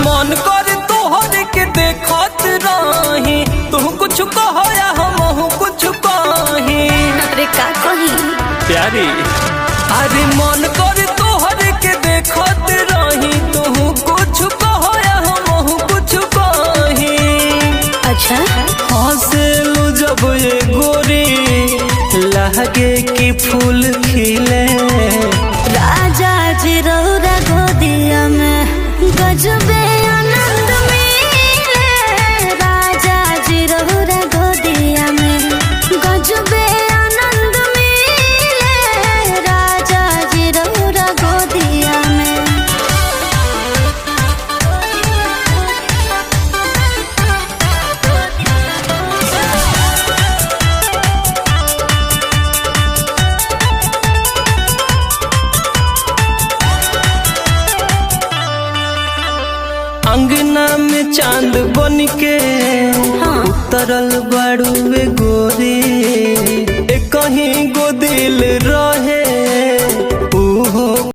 मन कर तोहर के देखत रही, तू कुछ कहो या हम कुछ कही। अरे का कही प्यारी, अरे मन कर तोहर के देखत रही, तू कुछ कहो या हम कुछ कही। अच्छा हंसलू जब ये गोरी, लहगे की फूल खिले। राजा जी रौरा गोदिया में गजबे आनंद मिले। राजा जी रौरा गोदिया में गजबे आनंद मिले। राजा जी रौरा गोदिया में। अंगना में चांद बन के उतरल बड़ुए गोरी, कहीं गो दिल रहे